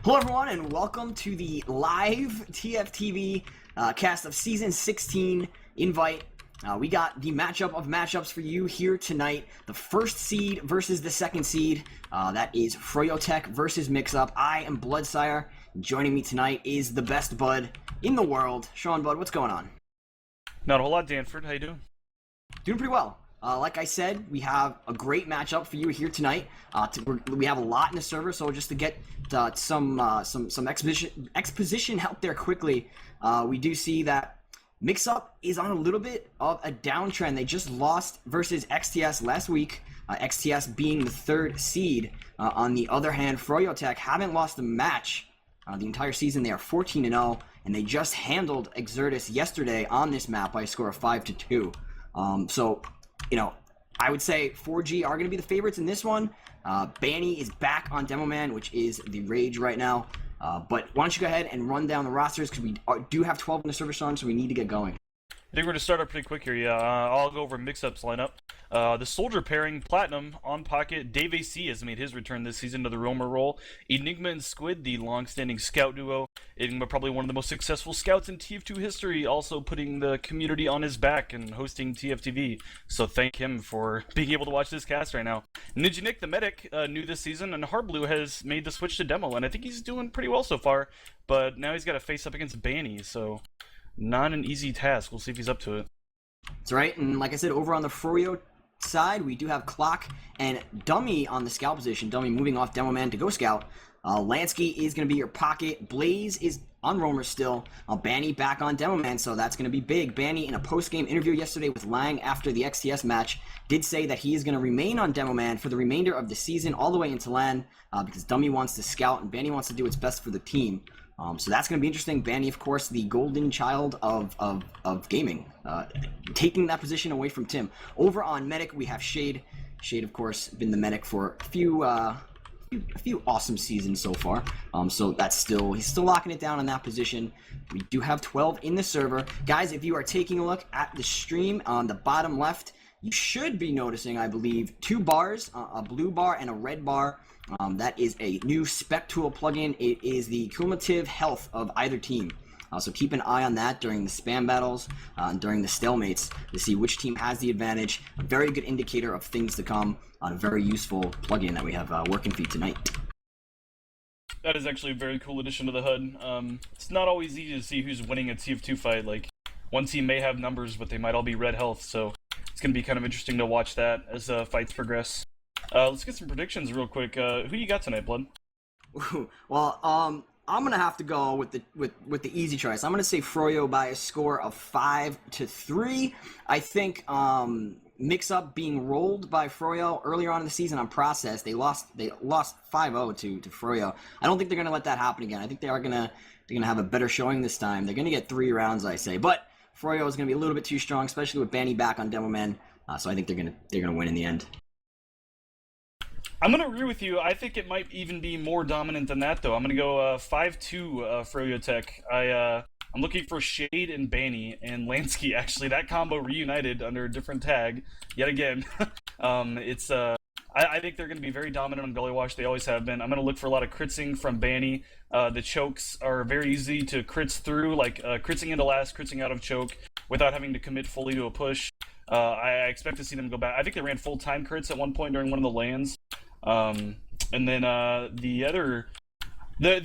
Hello everyone and welcome to the live TFTV cast of Season 16 Invite. We got the matchup of matchups for you here tonight. The first seed versus the second seed. That is Froyotech versus Mixup. I am Bloodsire. Joining me tonight is the best bud in the world, Sean Bud. What's going on? Not a whole lot, Danford. How you doing? Doing pretty well. Like I said, we have a great matchup for you here tonight. We have a lot in the server, so just to get some exposition out there quickly, we do see that Mixup is on a little bit of a downtrend. They just lost versus XTS last week, XTS being the third seed. On the other hand, Froyotech haven't lost a match the entire season. They are 14-0, and they just handled Exertus yesterday on this map by a score of 5-2. So, you know, I would say 4G are going to be the favorites in this one. Banny is back on Demo Man, which is the rage right now. But why don't you go ahead and run down the rosters, because we do have 12 in the server, Sean, so we need to get going. I think we're going to start up pretty quick here. Yeah, I'll go over Mixup's lineup. The Soldier pairing, Platinum, on Pocket. Dave AC has made his return this season to the Roamer role. Enigma and Squid, the long-standing scout duo. Enigma, probably one of the most successful scouts in TF2 history, also putting the community on his back and hosting TFTV. So thank him for being able to watch this cast right now. Ninja Nick, the medic, new this season, and Hardblue has made the switch to Demo, and I think he's doing pretty well so far. But now he's got to face up against Banny, so not an easy task. We'll see if he's up to it. That's right, and like I said, over on the Froyo side, we do have Clock and Dummy on the scout position. Dummy moving off Demo Man to go scout. Lansky is going to be your pocket. Blaze is on Roamer still. Banny back on Demo Man, so that's going to be big. Banny, in a post-game interview yesterday with Lang after the XTS match, did say that he is going to remain on Demo Man for the remainder of the season, all the way into LAN, because Dummy wants to scout and Banny wants to do what's best for the team. So that's going to be interesting. Banny, of course, the golden child of gaming, taking that position away from Tim. Over on Medic, we have Shade. Shade, of course, been the Medic for a few awesome seasons so far. So that's he's still locking it down on that position. We do have 12 in the server. Guys, if you are taking a look at the stream on the bottom left, you should be noticing, I believe, two bars, a blue bar and a red bar. That is a new spec tool plugin. It is the cumulative health of either team. So keep an eye on that during the spam battles, during the stalemates, to see which team has the advantage. A very good indicator of things to come on a very useful plugin that we have working for you tonight. That is actually a very cool addition to the HUD. It's not always easy to see who's winning a TF2 fight. Like, one team may have numbers, but they might all be red health, so it's going to be kind of interesting to watch that as fights progress. Let's get some predictions real quick. Who you got tonight, Blood? Well, I'm gonna have to go with the easy choice. I'm gonna say Froyo by a score of 5-3. I think Mixup being rolled by Froyo earlier on in the season on process. They lost 5-0 to Froyo. I don't think they're gonna let that happen again. I think they're gonna have a better showing this time. They're gonna get 3 rounds, I say. But Froyo is gonna be a little bit too strong, especially with Banny back on Demo Man. So I think they're gonna win in the end. I'm going to agree with you. I think it might even be more dominant than that, though. I'm going to go 5-2 Froyotech. I'm looking for Shade and Banny and Lansky, actually. That combo reunited under a different tag yet again. I think they're going to be very dominant on Gully Wash. They always have been. I'm going to look for a lot of critzing from Banny. The chokes are very easy to crits through, like critzing into last, critzing out of choke, without having to commit fully to a push. I expect to see them go back. I think they ran full-time crits at one point during one of the lands. And then the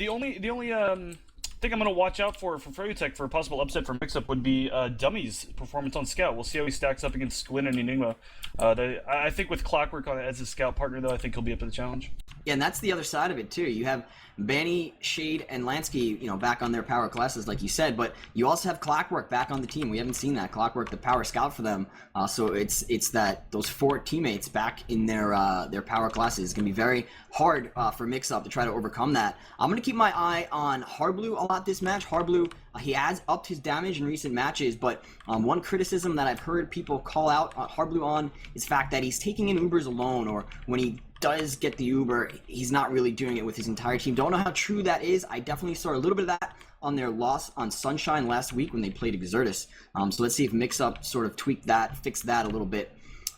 only thing I'm going to watch out for Froyotech for a possible upset for Mixup would be Dummy's performance on Scout. We'll see how he stacks up against Squid and Enigma. I think with Clockwork as a Scout partner, though, I think he'll be up to the challenge. Yeah, and that's the other side of it, too. You have Banny, Shade, and Lansky, back on their power classes, like you said, but you also have Clockwork back on the team. We haven't seen that. Clockwork, the power scout for them. So it's those 4 teammates back in their power classes. It's going to be very hard for Mixup to try to overcome that. I'm going to keep my eye on Hardblue a lot this match. Hardblue, he has upped his damage in recent matches, but one criticism that I've heard people call out Hardblue on is the fact that he's taking in Ubers alone, or when he does get the Uber, he's not really doing it with his entire team. Don't know how true that is. I definitely saw a little bit of that on their loss on Sunshine last week when they played Exertus. So let's see if Mixup sort of tweaked that, fixed that a little bit.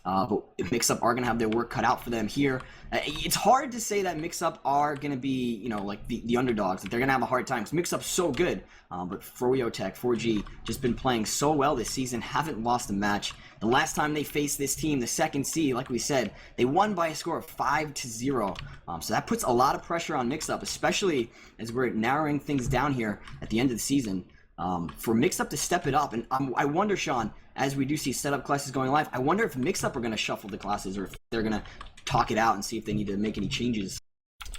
But Mixup are going to have their work cut out for them here. It's hard to say that Mixup are going to be, you know, like the underdogs. That they're going to have a hard time because Mixup's so good. But Froyotech, 4G, just been playing so well this season, haven't lost a match. The last time they faced this team, the second seed, like we said, they won by a score of 5-0. So that puts a lot of pressure on Mixup, especially as we're narrowing things down here at the end of the season. For Mixup to step it up, and I wonder, Sean, as we do see setup classes going live, I wonder if Mixup are going to shuffle the classes or if they're going to talk it out and see if they need to make any changes.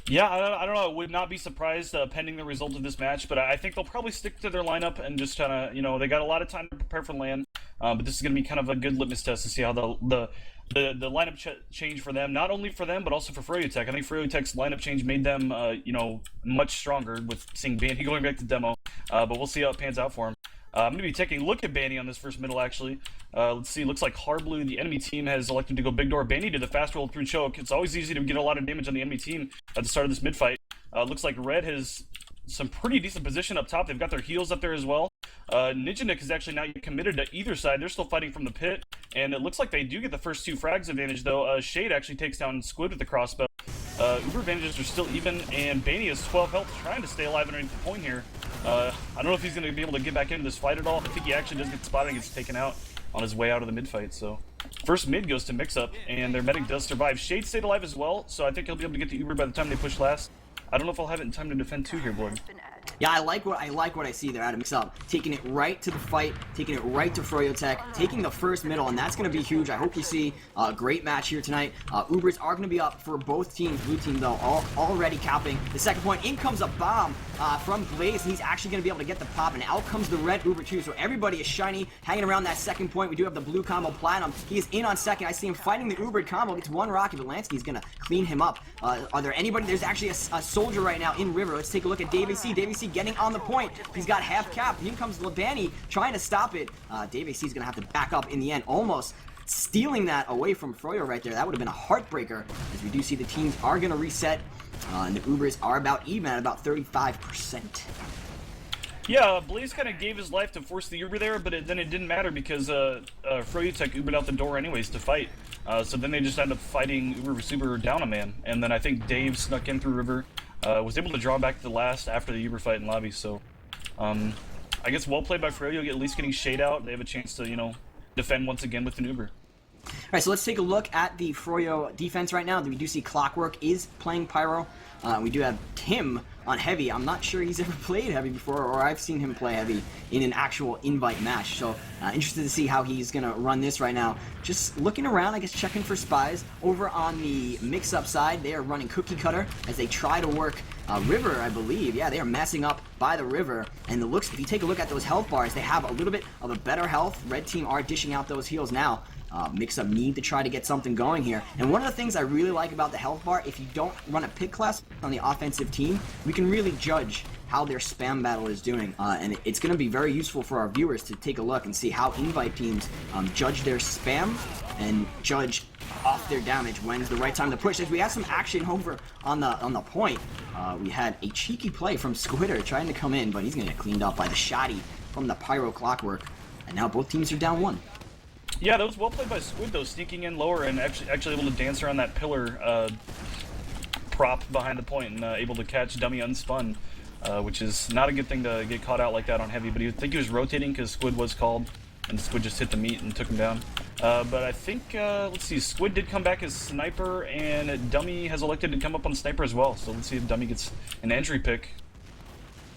Yeah, I don't know. I would not be surprised pending the result of this match, but I think they'll probably stick to their lineup and just kind of, you know, they got a lot of time to prepare for LAN, but this is going to be kind of a good litmus test to see how the lineup change for them, not only for them, but also for Froyotech. I think Froyotech's lineup change made them, you know, much stronger with seeing Bandy going back to demo, but we'll see how it pans out for him. I'm going to be taking a look at Bandy on this first middle, actually. Let's see, looks like Hardblue, the enemy team, has elected to go big door. Bandy did the fast roll through choke. It's always easy to get a lot of damage on the enemy team at the start of this mid-fight. Looks like Red has some pretty decent position up top. They've got their heals up there as well. Nijinik is actually now committed to either side. They're still fighting from the pit, and it looks like they do get the first 2 frags advantage, though. Shade actually takes down Squid with the crossbow. Uber advantages are still even, and Baney has 12 health, trying to stay alive underneath the point here. I don't know if he's going to be able to get back into this fight at all. I think he actually does get spotted and gets taken out on his way out of the mid fight. So first mid goes to Mixup, and their medic does survive. Shade stayed alive as well, so I think he'll be able to get the Uber by the time they push last. I don't know if I'll have it in time to defend 2 here, Blood. Yeah, I like what I see there out of Mixup. Taking it right to the fight, taking it right to Froyotech, taking the first middle, and that's going to be huge. I hope you see a great match here tonight. Ubers are going to be up for both teams. Blue team, though, already capping the second point. In comes a bomb from Blaze, and he's actually going to be able to get the pop, and out comes the red Uber too. So everybody is shiny, hanging around that second point. We do have the blue combo Platinum. He is in on second. I see him fighting the Uber combo. Gets 1 rocket, but Lansky's going to clean him up. Are there anybody? There's actually a soldier right now in River. Let's take a look at Dave AC. Dave AC getting on the point. He's got half cap. Here comes Labani trying to stop it. Dave AC is going to have to back up in the end, almost stealing that away from Froyo right there. That would have been a heartbreaker, as we do see the teams are going to reset, and the Ubers are about even at about 35%. Yeah, Blaze kind of gave his life to force the Uber there, but then it didn't matter because Froyotech Ubered out the door anyways to fight. So then they just ended up fighting Uber vs Uber down a man, and then I think Dave snuck in through River, was able to draw back to the last after the Uber fight in lobby. So I guess well played by Froyo, at least getting Shade out. They have a chance to, you know, defend once again with an Uber. All right, so let's take a look at the Froyo defense right now. We do see Clockwork is playing Pyro. We do have Tim on Heavy. I'm not sure he's ever played Heavy before, or I've seen him play Heavy in an actual invite match. So interested to see how he's going to run this right now. Just looking around, I guess checking for spies. Over on the Mixup side, they are running Cookie Cutter as they try to work River, I believe. Yeah, they are messing up by the River. And the looks, if you take a look at those health bars, they have a little bit of a better health. Red team are dishing out those heals now. Mixup need to try to get something going here. And one of the things I really like about the health bar, if you don't run a pick class on the offensive team, we can really judge how their spam battle is doing. And it's going to be very useful for our viewers to take a look and see how invite teams judge their spam and judge off their damage when's the right time to push. As we had some action over on the point, we had a cheeky play from Squitter trying to come in, but he's going to get cleaned up by the Shoddy from the Pyro Clockwork. And now both teams are down 1. Yeah, that was well played by Squid, though, sneaking in lower and actually able to dance around that pillar prop behind the point and able to catch Dummy unspun, which is not a good thing to get caught out like that on Heavy, but I think he was rotating because Squid was called, and Squid just hit the meat and took him down. But I think, let's see, Squid did come back as Sniper, and Dummy has elected to come up on Sniper as well, so let's see if Dummy gets an entry pick.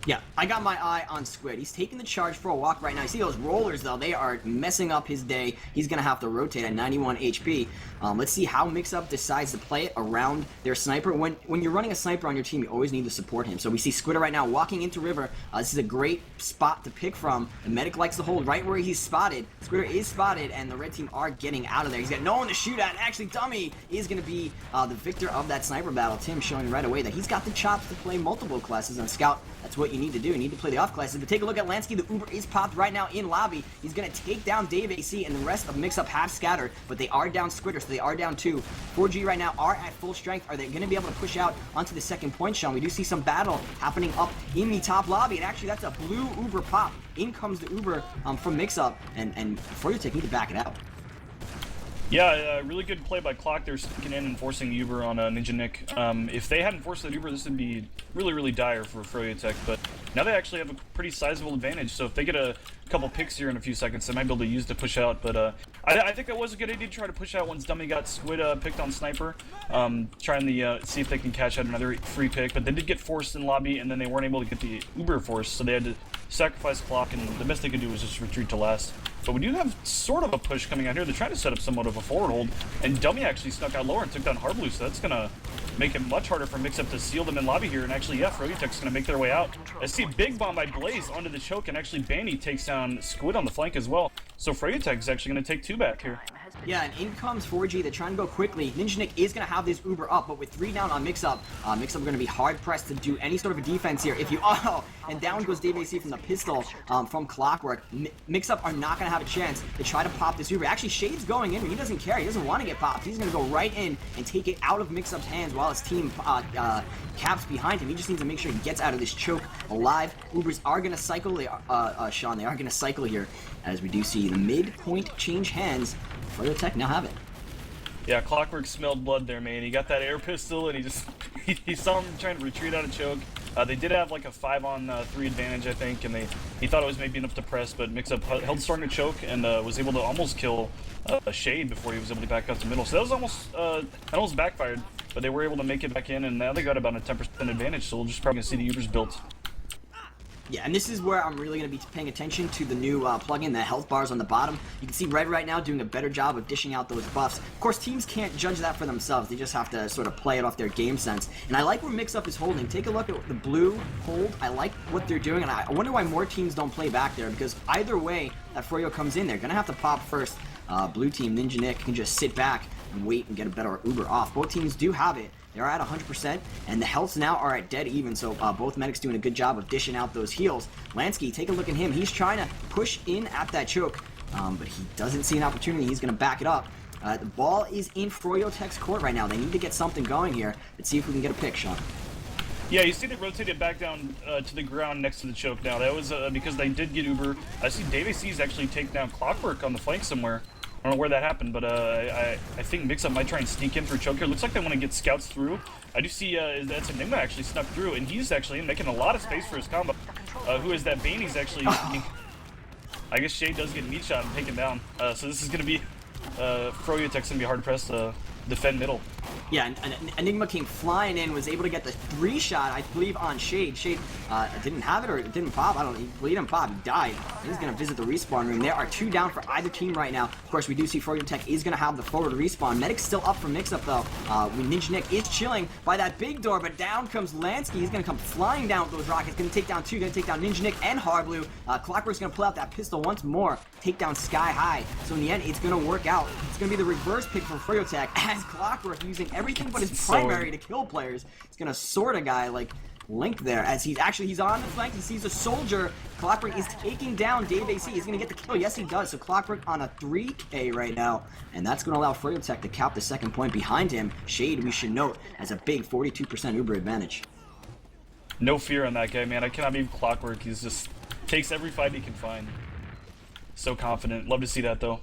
Yeah, I got my eye on Squid. He's taking the charge for a walk right now. You see those rollers, though. They are messing up his day. He's going to have to rotate at 91 HP. Let's see how Mixup decides to play it around their Sniper. When you're running a Sniper on your team, you always need to support him. So we see Squitter right now walking into River. This is a great spot to pick from. The medic likes to hold right where he's spotted. Squitter is spotted, and the red team are getting out of there. He's got no one to shoot at. Actually, Dummy is going to be the victor of that Sniper battle. Tim showing right away that he's got the chops to play multiple classes on Scout. That's what you need to do. You need to play the off classes. But take a look at Lansky. The Uber is popped right now in lobby. He's going to take down Dave AC, and the rest of Mixup have scattered, but they are down Squitter, so they are down 2. 4G right now are at full strength. Are they going to be able to push out onto the second point, Sean? We do see some battle happening up in the top lobby, and actually that's a blue Uber pop. In comes the Uber from Mixup, and Froyotech need to back it out. Yeah, really good play by Clock. They're sneaking in and forcing Uber on Ninja Nick. If they hadn't forced that Uber, this would be really, really dire for Froyotech. But now they actually have a pretty sizable advantage. So if they get a couple picks here in a few seconds, they might be able to use to push out. But I think that was a good idea to try to push out once Dummy got Squid picked on Sniper. Trying to see if they can catch out another free pick. But they did get forced in lobby, and then they weren't able to get the Uber force. So they had to sacrifice Clock, and the best they could do was just retreat to last. But we do have sort of a push coming out here. They're trying to set up somewhat of a forward hold, and Dummy actually snuck out lower and took down Hardblue, so that's going to make it much harder for Mixup to seal them in lobby here. And actually, yeah, Froyotech's going to make their way out. I see a big bomb by Blaze onto the choke, and actually Banny takes down Squid on the flank as well. So Froyotech's actually going to take 2 back here. Yeah, and in comes 4G. They're trying to go quickly. Ninja Nick is going to have this Uber up, but with 3 down on Mixup, Mixup are going to be hard-pressed to do any sort of a defense here. If you... Oh! And down goes Dave AC from the pistol from Clockwork. Mixup are not going to have a chance to try to pop this Uber. Actually, Shade's going in, but he doesn't care. He doesn't want to get popped. He's going to go right in and take it out of Mixup's hands while his team caps behind him. He just needs to make sure he gets out of this choke alive. Ubers are going to cycle. Sean, they are going to cycle here, as we do see the midpoint change hands. Froyotech now have it. Yeah, Clockwork smelled blood there, man. He got that air pistol, and he just he saw him trying to retreat out of choke. They did have like a 5-on-3 advantage, I think, and he thought it was maybe enough to press, but Mixup held strong to choke and was able to almost kill Shade before he was able to back up to middle. So that was almost backfired, but they were able to make it back in, and now they got about a 10% advantage. So we'll just probably see the Ubers built. Yeah, and this is where I'm really going to be paying attention to the new plugin, the health bars on the bottom. You can see Red right now doing a better job of dishing out those buffs. Of course, teams can't judge that for themselves. They just have to sort of play it off their game sense. And I like where Mixup is holding. Take a look at the blue hold. I like what they're doing, and I wonder why more teams don't play back there, because either way that Froyo comes in, they're going to have to pop first. Blue team, Ninja Nick, can just sit back and wait and get a better Uber off. Both teams do have it. They're at 100%, and the healths now are at dead even, so both medics doing a good job of dishing out those heals. Lansky, take a look at him. He's trying to push in at that choke, but he doesn't see an opportunity. He's going to back it up. The ball is in Froyotech's court right now. They need to get something going here. Let's see if we can get a pick, Sean. Yeah, you see they rotated back down to the ground next to the choke now. That was because they did get Uber. I see Dave AC's actually take down Clockwork on the flank somewhere. I don't know where that happened, but I think Mixup might try and sneak in through choke here. Looks like they want to get scouts through. I do see that's Enigma actually snuck through, and he's actually making a lot of space for his combo. Who is that? Baney's actually... I guess Shade does get meat shot and taken down. So this is going to be... Froyotech's going to be hard-pressed to defend middle. Yeah, and Enigma came flying in, was able to get the 3-shot, I believe, on Shade. Shade didn't have it, or it didn't pop. I don't know. He didn't pop. He died. He's going to visit the respawn room. There are 2 down for either team right now. Of course, we do see Froyotech is going to have the forward respawn. Medic's still up for Mixup, though. Ninja Nick is chilling by that big door, but down comes Lansky. He's going to come flying down with those rockets. Going to take down 2. Going to take down Ninja Nick and Hardblue. Clockwork's going to pull out that pistol once more. Take down Sky High. So in the end, it's going to work out. It's going to be the reverse pick for Froyotech, as Clockwork using everything but his primary to kill players. He's gonna sword a guy like Link there, as he's on the flank. He sees a soldier. Clockwork is taking down Dave AC. He's gonna get the kill. Yes, he does. So Clockwork on a 3K right now, and that's gonna allow Froyotech to cap the second point behind him. Shade, we should note, has a big 42% Uber advantage. No fear on that guy, man. I cannot believe Clockwork. He's just takes every fight he can find. So confident. Love to see that though.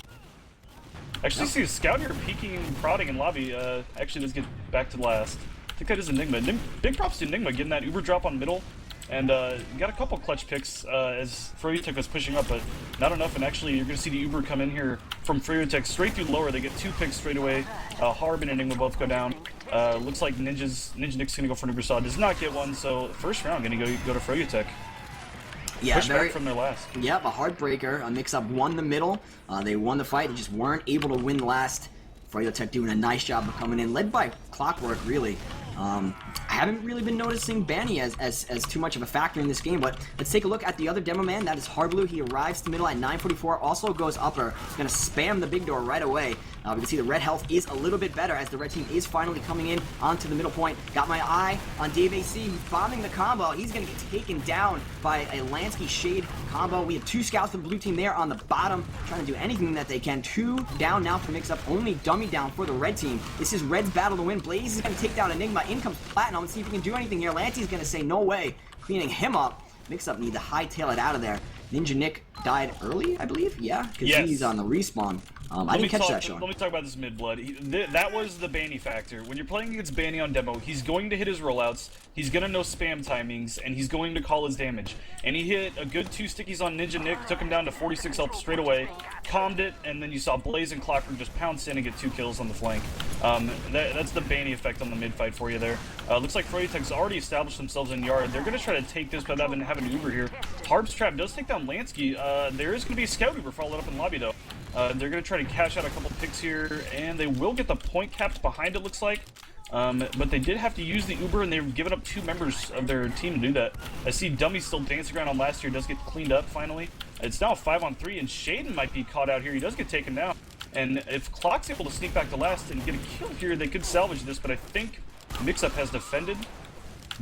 Actually, see a scout here peeking and prodding in lobby. Actually, let's get back to last. I think that is Enigma. Big props to Enigma getting that Uber drop on middle. And got a couple clutch picks as Froyotech was pushing up, but not enough. And actually, you're going to see the Uber come in here from Froyotech straight through lower. They get 2 picks straight away. Harb and Enigma both go down. Looks like Ninja Nick's going to go for an Uber saw. Does not get one, so first round going to go to Froyotech. Yeah, push back from their last. Yep, a heartbreaker. Mixup won the middle. They won the fight. They just weren't able to win last. Froyotech doing a nice job of coming in, led by Clockwork, really. I haven't really been noticing Banny as too much of a factor in this game, but let's take a look at the other demo man. That is Hardblue. He arrives to middle at 9:44, also goes upper. He's going to spam the big door right away. We can see the red health is a little bit better as the red team is finally coming in onto the middle point. Got my eye on Dave AC, who's bombing the combo. He's going to get taken down by a Lansky Shade combo. We have 2 scouts for the blue team there on the bottom, trying to do anything that they can. 2 down now for Mixup, only dummy down for the red team. This is Red's battle to win. Blaze is going to take down Enigma. In comes Platinum. Let's see if we can do anything here. Lanty's going to say no way, cleaning him up. Mixup need to hightail it out of there. Ninja Nick died early, I believe? Yeah, because he's on the respawn. I didn't catch that, Sean. Let me talk about this mid blood. That was the Banny factor. When you're playing against Banny on demo, he's going to hit his rollouts, he's going to know spam timings, and he's going to call his damage. And he hit a good 2 stickies on Ninja Nick, took him down to 46 health straight away, calmed it, and then you saw Blaze and Clockwork just pounce in and get 2 kills on the flank. That's the Banny effect on the mid fight for you there. Looks like Froyotech's already established themselves in yard. They're going to try to take this without having an Uber here. Harb's trap does take down Lansky. There is going to be a scout Uber followed up in lobby though. They're going to try to cash out a couple picks here, and they will get the point capped behind it, looks like. But they did have to use the Uber, and they've given up 2 members of their team to do that. I see Dummy still dancing around on last year, does get cleaned up finally. It's now a 5-on-3, and Shaden might be caught out here. He does get taken down. And if Clock's able to sneak back to last and get a kill here, they could salvage this, but I think Mixup has defended.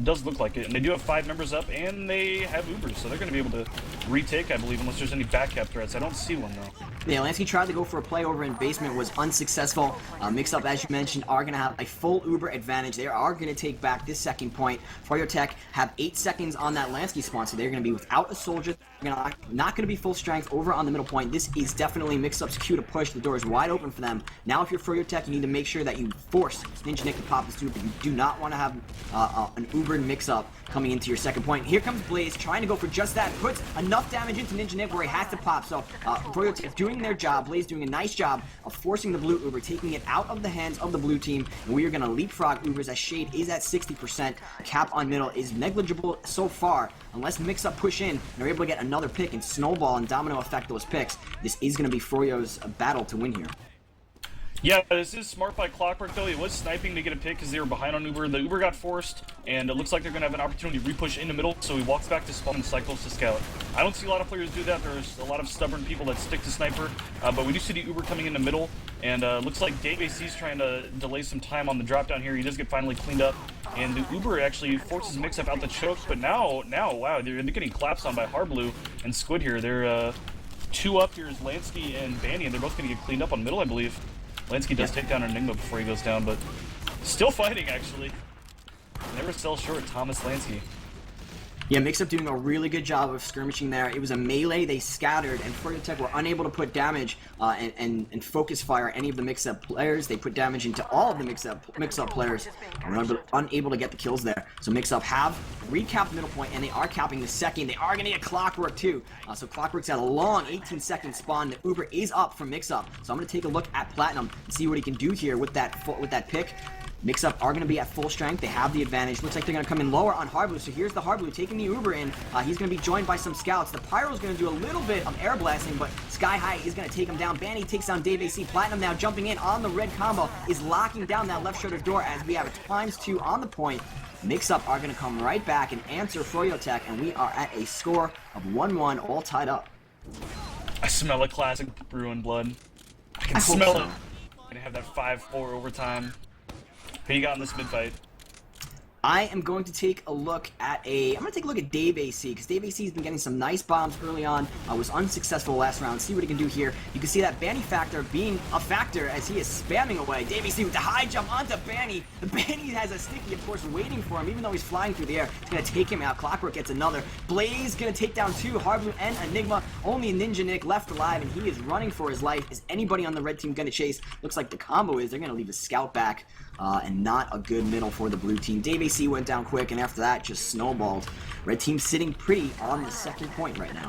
Does look like it, and they do have 5 members up, and they have Ubers, so they're going to be able to retake, I believe, unless there's any back-cap threats. I don't see one, though. Yeah, Lansky tried to go for a play over in basement, was unsuccessful. Mix-Up, as you mentioned, are going to have a full Uber advantage. They are going to take back this second point. Froyotech have 8 seconds on that Lansky spawn, so they're going to be without a soldier. Not going to be full strength over on the middle point. This is definitely Mix-Up's cue to push. The door is wide open for them. Now, if you're Froyotech, you need to make sure that you force Ninja Nick to pop this Uber. You do not want to have an Uber Mix-Up coming into your second point. Here comes Blaze, trying to go for just that. Puts enough damage into Ninja Nick where he has to pop. So, Froyotech doing their job. Blaze doing a nice job of forcing the blue Uber, taking it out of the hands of the blue team. And we are going to leapfrog Ubers as Shade is at 60%. Cap on middle is negligible so far. Unless Mix-Up push in and they're able to get another pick and snowball and domino effect those picks, this is going to be Froyo's battle to win here. Yeah, this is smart by Clockwork, though. He was sniping to get a pick because they were behind on Uber. The Uber got forced, and it looks like they're going to have an opportunity to repush in the middle, so he walks back to spawn and cycles to scout. I don't see a lot of players do that. There's a lot of stubborn people that stick to sniper, but we do see the Uber coming in the middle, and looks like Dave AC's trying to delay some time on the drop down here. He does get finally cleaned up, and the Uber actually forces Mixup out the choke, but now, wow, they're getting claps on by Harblue and Squid here. They're 2 up here is Lansky and Banny, and they're both going to get cleaned up on middle, I believe. Lansky does take down Enigma before he goes down, but still fighting, actually. Never sell short, Thomas Lansky. Yeah, Mixup doing a really good job of skirmishing there. It was a melee, they scattered, and Froyotech were unable to put damage and focus fire any of the Mixup players. They put damage into all of the Mixup players, and were unable to get the kills there. So Mixup have recapped middle point, and they are capping the second. They are going to get Clockwork too. So Clockwork's got a long 18-second spawn. The Uber is up from Mixup. So I'm going to take a look at Platinum and see what he can do here with that pick. Mixup are going to be at full strength. They have the advantage. Looks like they're going to come in lower on Harblue. So here's the Harblue taking the Uber in. He's going to be joined by some scouts. The Pyro's going to do a little bit of air blasting, but Sky High is going to take him down. Banny takes down Dave AC. Platinum now jumping in on the red combo is locking down that left shoulder door as we have a ×2 on the point. Mixup are going to come right back and answer Froyotech, and we are at a score of 1-1, all tied up. I smell a classic Bruin blood. I can smell it. I'm going to have that 5-4 overtime. Who you got in this mid fight? I am going to take a look at I'm going to take a look at Dave AC, because Dave AC has been getting some nice bombs early on. Was unsuccessful last round. See what he can do here. You can see that Banny factor being a factor as he is spamming away. Dave AC with the high jump onto Banny. The Banny has a sticky, of course, waiting for him, even though he's flying through the air. It's going to take him out. Clockwork gets another. Blaze going to take down 2. Harblue and Enigma. Only Ninja Nick left alive, and he is running for his life. Is anybody on the red team going to chase? Looks like the combo is they're going to leave a scout back. And not a good middle for the blue team. Dave AC went down quick, and after that, just snowballed. Red team sitting pretty on the second point right now.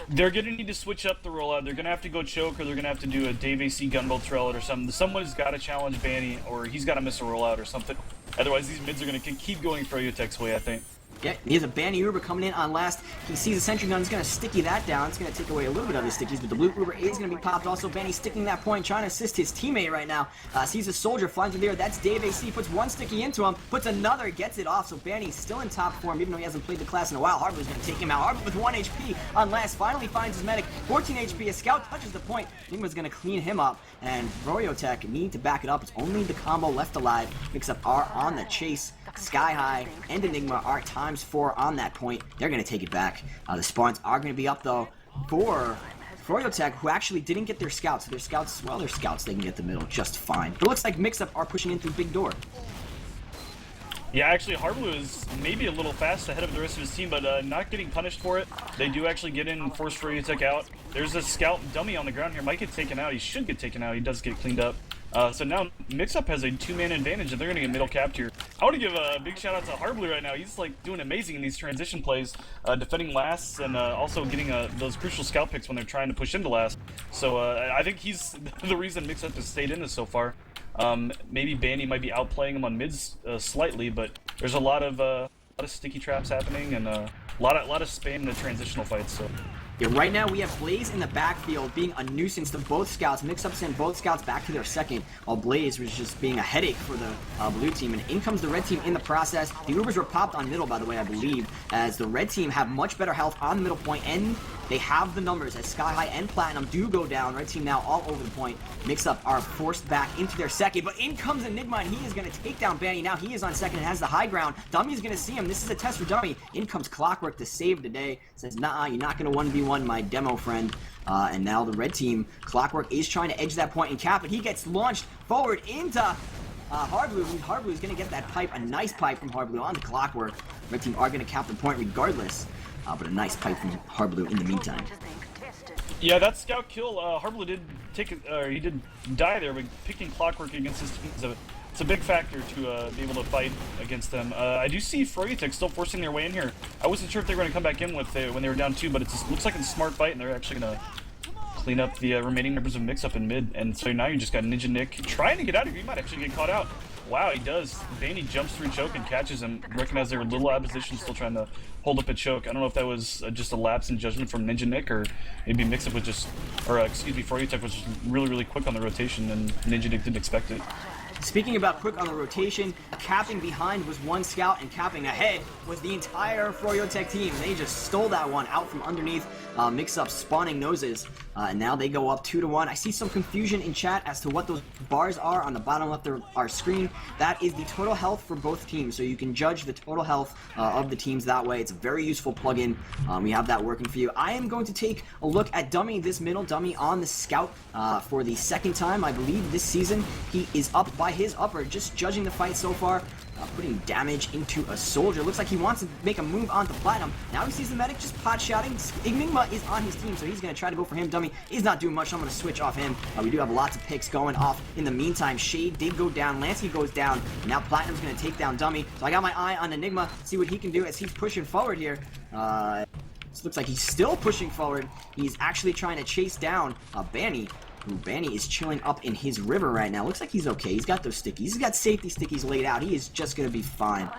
They're going to need to switch up the rollout. They're going to have to go choke, or they're going to have to do a Dave AC gunbolt trellet or something. Someone's got to challenge Banny, or he's got to miss a rollout or something. Otherwise, these mids are going to keep going Froyotech's way, I think. Yeah, he has a Banny Uber coming in on last. He sees the sentry gun. He's going to sticky that down. It's going to take away a little bit of his stickies, but the blue Uber is going to be popped. Also, Banny sticking that point, trying to assist his teammate right now. Sees a soldier flying through there. That's Dave AC. Puts one sticky into him, puts another, gets it off. So Banny's still in top form, even though he hasn't played the class in a while. Harblue's going to take him out. Harblue with 1 HP on last. Finally finds his medic. 14 HP. A scout touches the point. Enigma's going to clean him up, and Froyotech need to back it up. It's only the combo left alive. Mixup are on the chase. Sky High and Enigma are ×4 on that point. They're going to take it back. The spawns are going to be up, though, for Froyotech, who actually didn't get their scouts. Their scouts, they can get the middle just fine. But it looks like Mixup are pushing in through big door. Yeah, actually, Harblu is maybe a little fast ahead of the rest of his team, but not getting punished for it. They do actually get in and force Froyotech out. There's a scout dummy on the ground here. Might get taken out. He should get taken out. He does get cleaned up. So now Mixup has a 2-man advantage, and they're going to get middle capped here. I want to give a big shout out to Harblu right now. He's like doing amazing in these transition plays, defending lasts and also getting those crucial scout picks when they're trying to push into last. So I think he's the reason Mixup has stayed in this so far. Maybe Banny might be outplaying him on mids slightly, but there's a lot of sticky traps happening and a lot of spam in the transitional fights. So. Yeah, right now we have Blaze in the backfield being a nuisance to both scouts. Mixup sent both scouts back to their second, while Blaze was just being a headache for the blue team. And in comes the red team in the process. The Ubers were popped on middle, by the way, I believe, as the red team have much better health on the middle point, and they have the numbers as Sky High and Platinum do go down. Red team now all over the point. Mixup are forced back into their second, but in comes Enigma, and he is going to take down Banny. Now he is on second and has the high ground. Dummy's going to see him. This is a test for Dummy. In comes Clockwork to save the day. Says, nah, you're not going to 1v1 my demo friend. And now the red team, Clockwork is trying to edge that point and cap it. He gets launched forward into Harblu. Harblu is going to get that pipe, a nice pipe from Harblu onto Clockwork. Red team are going to cap the point regardless. But a nice pipe from Harblu in the meantime. Yeah, that scout kill, Harblu did he did die there, but picking Clockwork against his team it's a big factor to be able to fight against them. I do see Froyotech still forcing their way in here. I wasn't sure if they were going to come back in with when they were down 2, but it looks like it's a smart fight, and they're actually going to clean up the remaining members of Mixup in mid. And so now you just got Ninja Nick trying to get out of here. He might actually get caught out. Wow, he does. Banny jumps through choke and catches him. Recognize they were a little out of position, still trying to hold up a choke. I don't know if that was just a lapse in judgment from Ninja Nick, or maybe Mixup was just, or excuse me, Froyotech was just really quick on the rotation, and Ninja Nick didn't expect it. Speaking about quick on the rotation, capping behind was one scout, and capping ahead was the entire Froyotech team. They just stole that one out from underneath Mixup spawning noses, and now they go up 2-1. I see some confusion in chat as to what those bars are on the bottom left of our screen. That is the total health for both teams, so you can judge the total health of the teams that way. It's a very useful plugin. We have that working for you. I am going to take a look at Dummy, this middle Dummy on the scout for the second time, I believe, this season. He is up by his upper, just judging the fight so far, putting damage into a soldier. Looks like he wants to make a move onto Platinum. Now he sees the medic just pot shotting. Enigma is on his team, so he's going to try to go for him. Dummy is not doing much, so I'm going to switch off him. We do have lots of picks going off. In the meantime, Shade did go down, Lansky goes down, and now Platinum's going to take down Dummy. So I got my eye on Enigma, see what he can do as he's pushing forward here. This looks like he's still pushing forward. He's actually trying to chase down Banny. Ooh, Banny is chilling up in his river right now. Looks like he's okay. He's got those stickies. He's got safety stickies laid out. He is just going to be fine.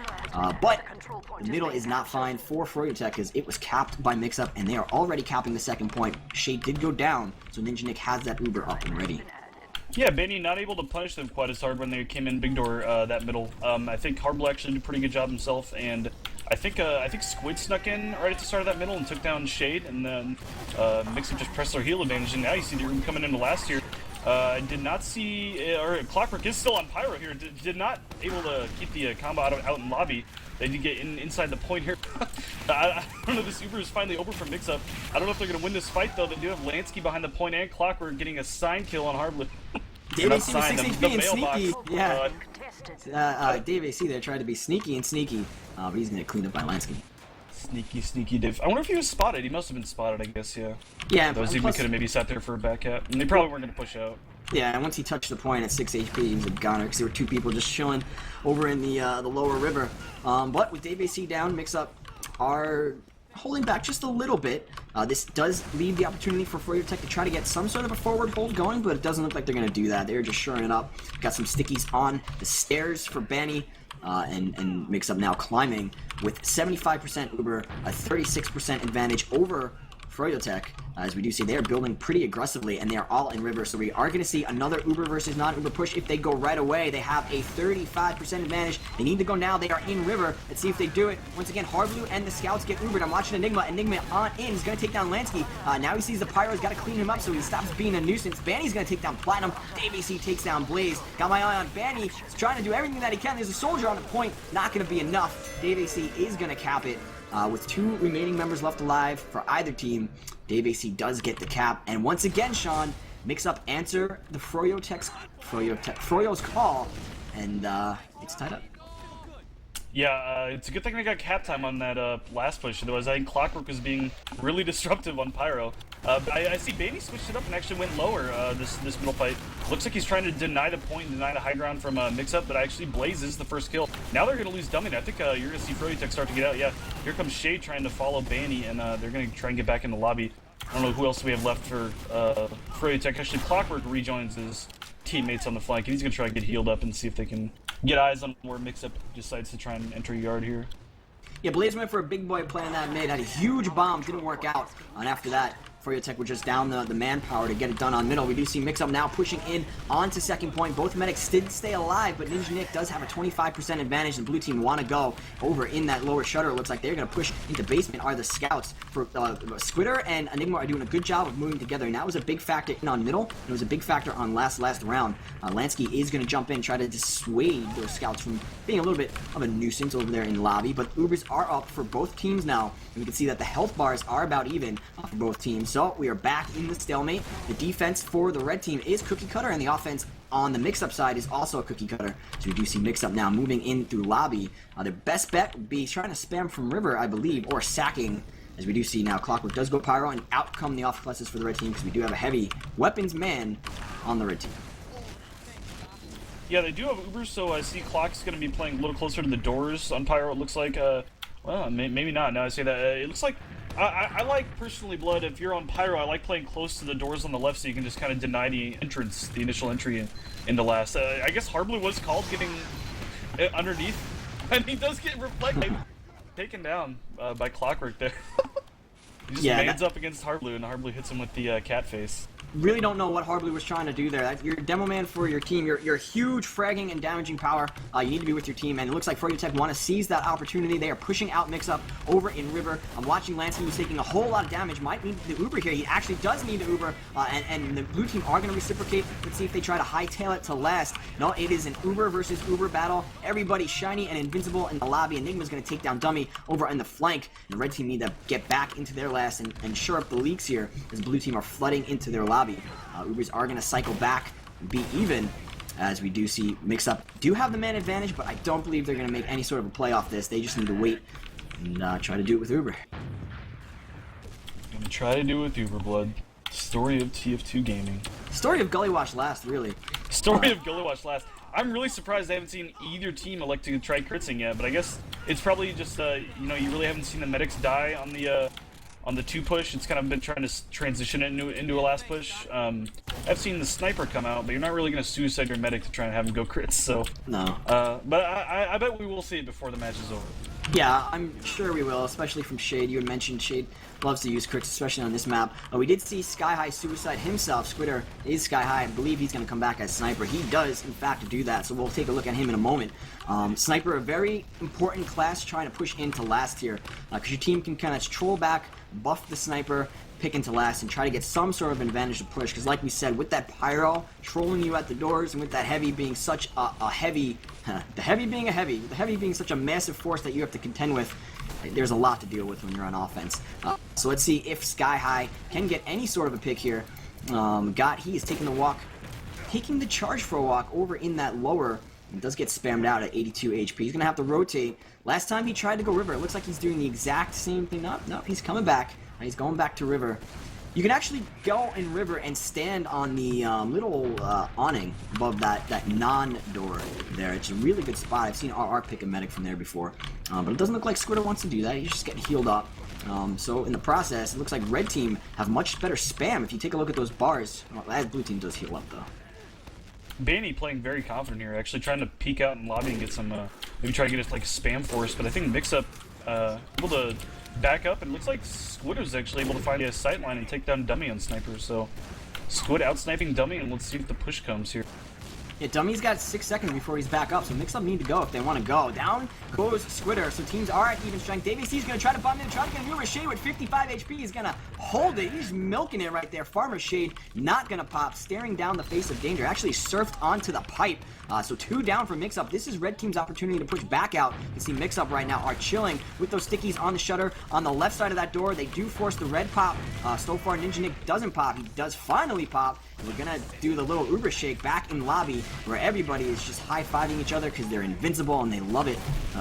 But the middle is not fine for Froyotech because it was capped by Mixup, and they are already capping the second point. Shade did go down, so Ninja Nick has that Uber up and ready. Yeah, Banny not able to punish them quite as hard when they came in big door that middle. I think Harblu actually did a pretty good job himself, and I think Squid snuck in right at the start of that middle and took down Shade, and then Mixup just pressed their heel advantage, and now you see the room coming into last year. I did not see, or Clockwork is still on Pyro here, did not able to keep the combo out in lobby. They did get inside the point here. I don't know, this Uber is finally over for Mixup. I don't know if they're going to win this fight, though. They do have Lansky behind the point and Clockwork getting a sign kill on Harblu. Dave AC with 6 HP and sneaky. Yeah. Dave AC there tried to be sneaky and sneaky, but he's going to clean up by Lansky. Sneaky Dave. I wonder if he was spotted. He must have been spotted, I guess, yeah. Yeah, those even could have maybe sat there for a back cap. And they probably weren't going to push out. Yeah, and once he touched the point at 6 HP, he was a goner because there were two people just chilling over in the lower river. But with Dave AC down, Mixup are holding back just a little bit. This does leave the opportunity for Froyotech to try to get some sort of a forward hold going, but it doesn't look like they're going to do that. They're just shoring it up. Got some stickies on the stairs for Banny, and Mixup now climbing with 75% Uber, a 36% advantage over Froyotech. As we do see, they are building pretty aggressively, and they are all in river, so we are going to see another Uber versus non-Uber push. If they go right away, they have a 35% advantage. They need to go now. They are in river. Let's see if they do it. Once again, Harblu and the scouts get Ubered. I'm watching Enigma. Enigma on in. He's going to take down Lansky. Now he sees the Pyro. He's got to clean him up so he stops being a nuisance. Banny's going to take down Platinum. Dave AC takes down Blaze. Got my eye on Banny. He's trying to do everything that he can. There's a soldier on the point. Not going to be enough. Dave AC is going to cap it. With 2 remaining members left alive for either team, Dave AC does get the cap. And once again, Sean, Mixup answer the Froyo's call, and it's tied up. Yeah, it's a good thing I got cap time on that last push. Otherwise, I think Clockwork was being really disruptive on Pyro. But I see Baby switched it up and actually went lower this middle fight. Looks like he's trying to deny the point, deny the high ground from Mixup, but actually Blaze is the first kill. Now they're going to lose Dummy. I think you're going to see Froyotech start to get out. Yeah, here comes Shade trying to follow Banny, and they're going to try and get back in the lobby. I don't know who else we have left for Froyotech. Actually, Clockwork rejoins his teammates on the flank, and he's going to try and get healed up and see if they can get eyes on where Mixup decides to try and enter yard here. Yeah, Blaze went for a big boy play on that mid, had a huge bomb, didn't work out, and after that, Froyotech were just down the manpower to get it done on middle. We do see Mixup now pushing in onto second point. Both medics did stay alive, but Ninja Nick does have a 25% advantage. The blue team want to go over in that lower shutter. It looks like they're going to push into basement are the scouts. For Squitter and Enigma are doing a good job of moving together, and that was a big factor in on middle. It was a big factor on last round. Lansky is going to jump in, try to dissuade those scouts from being a little bit of a nuisance over there in the lobby, but Ubers are up for both teams now, and we can see that the health bars are about even for both teams. So we are back in the stalemate. The defense for the red team is cookie cutter, and the offense on the Mixup side is also a cookie cutter. So we do see Mixup now moving in through lobby. Their best bet would be trying to spam from river, I believe, or sacking. As we do see now, Clockwork does go pyro, and out come the off classes for the red team, because we do have a heavy weapons man on the red team. Yeah, they do have Ubers, so I see Clock's going to be playing a little closer to the doors on pyro. It looks like, well, maybe not. Now I say that, it looks like I like, personally, Blood, if you're on Pyro, I like playing close to the doors on the left so you can just kind of deny the entrance, the initial entry into last. I guess Harblu was called getting underneath, and he does get reflected, taken down by Clockwork there. He just mans up against Harblu, and Harblu hits him with the cat face. Really don't know what Harblu was trying to do there. You're a demo man for your team. You're huge fragging and damaging power. You need to be with your team, and it looks like Froyotech want to seize that opportunity. They are pushing out Mixup over in River. I'm watching Lansky, who's taking a whole lot of damage. Might need the Uber here. He actually does need the Uber, and the blue team are going to reciprocate. Let's see if they try to hightail it to last. No, it is an Uber versus Uber battle. Everybody's shiny and invincible in the lobby. Enigma's going to take down Dummy over in the flank. The red team need to get back into their last and shore up the leaks here, as blue team are flooding into their lobby. Ubers are going to cycle back and be even, as we do see Mixup do have the man advantage, but I don't believe they're going to make any sort of a play off this. They just need to wait and try to do it with Uber. Gonna try to do it with Uber, Blood. Story of TF2 gaming. Story of Gullywash last, really. Story of Gullywash last. I'm really surprised I haven't seen either team elect to try critzing yet, but I guess it's probably just, you know, you really haven't seen the medics die on the 2 push. It's kind of been trying to transition it into a last push. I've seen the sniper come out, but you're not really going to suicide your medic to try and have him go crits, so... No. But I bet we will see it before the match is over. Yeah, I'm sure we will, especially from Shade. You had mentioned Shade loves to use crits, especially on this map. We did see Sky High suicide himself. Squitter is Sky High. I believe he's going to come back as Sniper. He does, in fact, do that, so we'll take a look at him in a moment. Sniper, a very important class trying to push into last here, because your team can kind of troll back, buff the Sniper, pick into last, and try to get some sort of advantage to push, because like we said, with that Pyro trolling you at the doors, and with that Heavy being such a heavy, the Heavy being such a massive force that you have to contend with, there's a lot to deal with when you're on offense. So let's see if Sky High can get any sort of a pick here. He is taking the charge for a walk over in that lower. He does get spammed out at 82 HP. He's going to have to rotate. Last time he tried to go River, it looks like he's doing the exact same thing. No, he's coming back. He's going back to River. You can actually go in River and stand on the little awning above that non-door there. It's a really good spot. I've seen RR pick a medic from there before. But it doesn't look like Squitter wants to do that. He's just getting healed up. So in the process, it looks like Red Team have much better spam. If you take a look at those bars, well, Blue Team does heal up though. Banny playing very confident here, actually trying to peek out in lobby and get some, maybe try to get us like a spam force, but I think Mixup able to back up, and it looks like Squidder's actually able to find a sight line and take down Dummy on Sniper, so Squid out-sniping Dummy, and let's see if the push comes here. Yeah, Dummy's got 6 seconds before he's back up, so Mixup need to go if they want to go. Down goes Squitter, so teams are at even strength. Davey C's going to try to bump in, try to get a Mirror Shade with 55 HP. He's going to hold it. He's milking it right there. Farmer Shade not going to pop, staring down the face of danger. Actually surfed onto the pipe. So 2 down for Mixup. This is Red Team's opportunity to push back out. You see Mixup right now are chilling with those stickies on the shutter. On the left side of that door, they do force the red pop. So far, Ninja Nick doesn't pop. He does finally pop. We're gonna do the little Uber shake back in lobby where everybody is just high-fiving each other because they're invincible and they love it.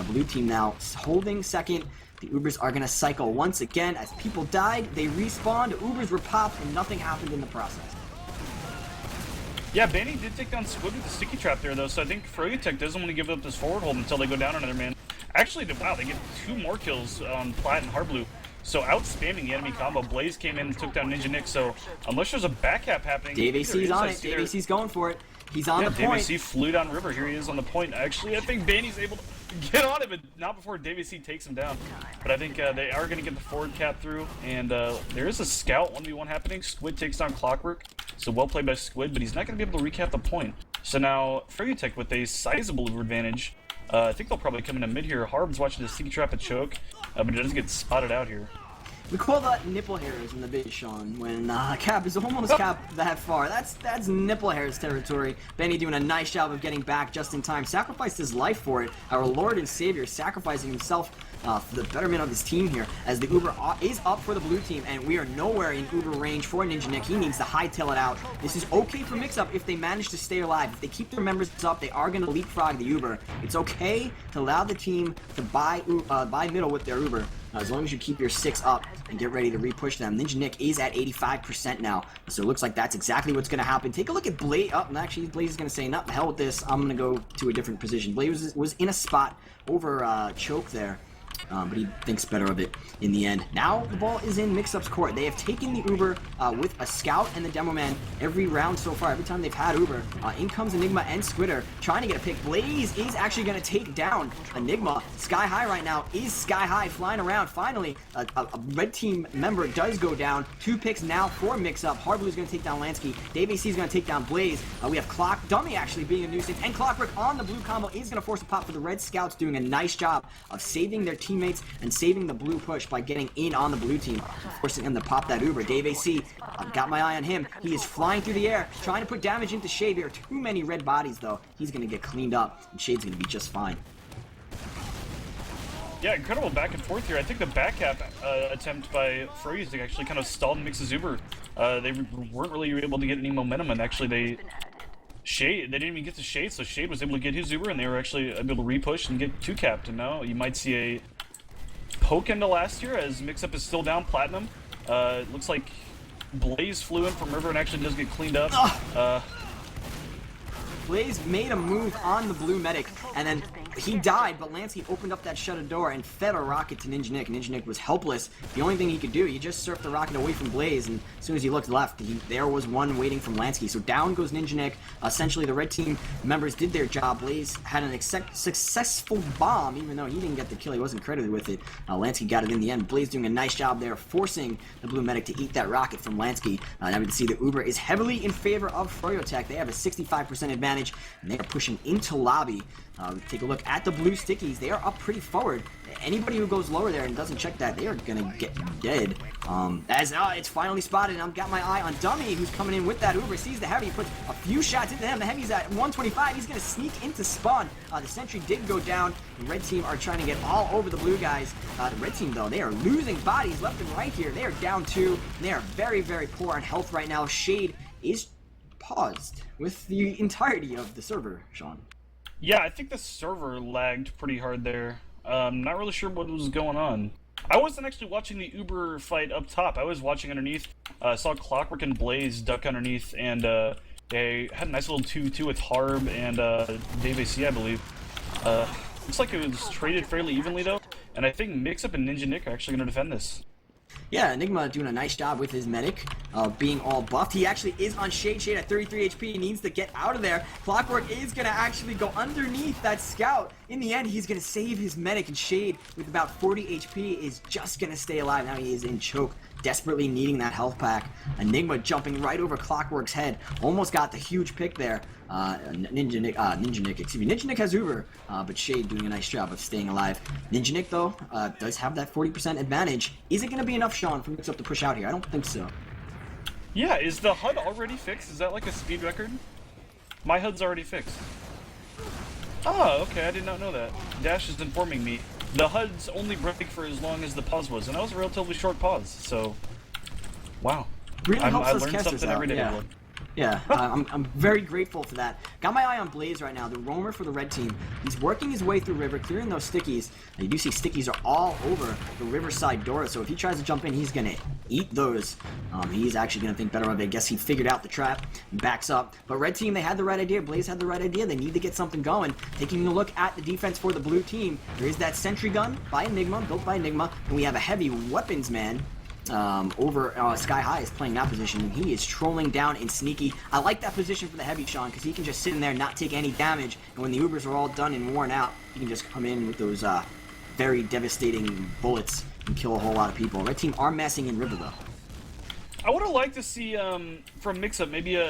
Blue team now holding second. The Ubers are gonna cycle once again. As people died, they respawned, Ubers were popped, and nothing happened in the process. Yeah, Banny did take down Squid with the sticky trap there, though, so I think Froyotech doesn't want to give up this forward hold until they go down another man. Actually, wow, they get 2 more kills on Plat and Hardblue. So out-spamming the enemy combo. Blaze came in and took down Ninja Nick, so unless there's a back cap happening... Dave AC's on it. Dave AC's going for it. He's on the point. Dave AC flew down river. Here he is on the point. Actually, I think Banny's able to get on him, but not before Dave AC takes him down. But I think they are going to get the forward cap through, and there is a scout 1v1 happening. Squid takes down Clockwork, so well played by Squid, but he's not going to be able to recap the point. So now, Froyotech with a sizable advantage. I think they'll probably come into mid here. Harb's watching the sticky trap and choke, but it doesn't get spotted out here. We call that nipple hairs in the bit, Sean, when cap is almost cap that far. That's nipple hairs territory. Benny doing a nice job of getting back just in time. Sacrificed his life for it. Our Lord and Savior sacrificing himself for the betterment of his team here, as the Uber is up for the blue team, and we are nowhere in Uber range for Ninja Nick. He needs to hightail it out. This is okay for Mixup if they manage to stay alive. If they keep their members up, they are going to leapfrog the Uber. It's okay to allow the team to buy middle with their Uber. As long as you keep your 6 up and get ready to re-push them. Ninja Nick is at 85% now, so it looks like that's exactly what's going to happen. Take a look at Blaze. Oh, and actually, Blaze is going to say, "Not the hell with this. I'm going to go to a different position." Blaze was in a spot over choke there. But he thinks better of it in the end. Now the ball is in Mixup's court. They have taken the Uber with a scout and the demo man every round so far. Every time they've had Uber, in comes Enigma and Squidder trying to get a pick. Blaze is actually going to take down Enigma. Sky High right now is Sky High flying around. Finally, a red team member does go down. 2 picks now for Mixup. Hardblue is going to take down Lansky. Dave AC is going to take down Blaze. We have Clock Dummy actually being a nuisance, and Clockwork on the blue combo is going to force a pop for the red scouts, doing a nice job of saving their teammates and saving the blue push by getting in on the blue team, forcing them to pop that Uber. Dave AC, I've got my eye on him. He is flying through the air, trying to put damage into Shade. There are too many red bodies, though. He's going to get cleaned up, and Shade's going to be just fine. Yeah, incredible back and forth here. I think the back cap attempt by Froyotech actually kind of stalled Mix's Uber. They weren't really able to get any momentum, and actually they didn't even get to Shade, so Shade was able to get his Uber, and they were actually able to re-push and get 2 capped. And now you might see a poke into last year as Mixup is still down Platinum. It looks like Blaze flew in from River and actually does get cleaned up. Blaze made a move on the blue medic, and then he died, but Lansky opened up that shuttered door and fed a rocket to Ninja Nick. Ninja Nick was helpless. The only thing he could do, he just surfed the rocket away from Blaze, and as soon as he looked left, there was one waiting from Lansky. So down goes Ninja Nick. Essentially, the red team members did their job. Blaze had an successful bomb, even though he didn't get the kill. He wasn't credited with it. Lansky got it in the end. Blaze doing a nice job there, forcing the blue medic to eat that rocket from Lansky. Now we can see the Uber is heavily in favor of Froyotech. They have a 65% advantage, and they are pushing into lobby. Take a look at the blue stickies. They are up pretty forward. Anybody who goes lower there and doesn't check that, they are gonna get dead. It's finally spotted, and I've got my eye on Dummy, who's coming in with that Uber. Sees the heavy, puts a few shots into him. The heavy's at 125. He's gonna sneak into spawn. The sentry did go down. The red team are trying to get all over the blue guys. The red team, though, they are losing bodies left and right here. They are down 2. They are very, very poor on health right now. Shade is paused with the entirety of the server, Sean. Yeah, I think the server lagged pretty hard there. Not really sure what was going on. I wasn't actually watching the Uber fight up top. I was watching underneath. I saw Clockwork and Blaze duck underneath, and they had a nice little 2-2 with Harb and Dave AC, I believe. Looks like it was traded fairly evenly, though, and I think Mixup and Ninja Nick are actually going to defend this. Yeah, Enigma doing a nice job with his medic, being all buffed. He actually is on Shade. Shade at 33 HP. He needs to get out of there. Clockwork is going to actually go underneath that scout. In the end, he's going to save his medic, and Shade, with about 40 HP, is just going to stay alive. Now he is in choke, desperately needing that health pack. Enigma jumping right over Clockwork's head. Almost got the huge pick there. Ninja Nick has Uber, but Shade doing a nice job of staying alive. Ninja Nick, though, does have that 40% advantage. Is it going to be enough, Sean, for Mixup to push out here? I don't think so. Yeah, is the HUD already fixed? Is that like a speed record? My HUD's already fixed. Oh, okay, I did not know that. Dash is informing me. The HUD's only break for as long as the pause was, and that was a relatively short pause, so... Wow. Really helps I us learned casters something out, every day, yeah. Blood. Yeah, I'm very grateful for that. Got my eye on Blaze right now, the roamer for the red team. He's working his way through river, clearing those stickies. And you do see stickies are all over the riverside door, so if he tries to jump in, he's going to eat those. He's actually going to think better of it. I guess he figured out the trap and backs up. But red team, they had the right idea. Blaze had the right idea. They need to get something going. Taking a look at the defense for the blue team, there is that sentry gun by Enigma, built by Enigma, and we have a heavy weapons man over Sky High is playing that position, and he is trolling down and sneaky. I like that position for the heavy, Sean, because he can just sit in there, not take any damage, and when the Ubers are all done and worn out, he can just come in with those very devastating bullets and kill a whole lot of people. Red team are messing in river, though. I would have liked to see from Mixup maybe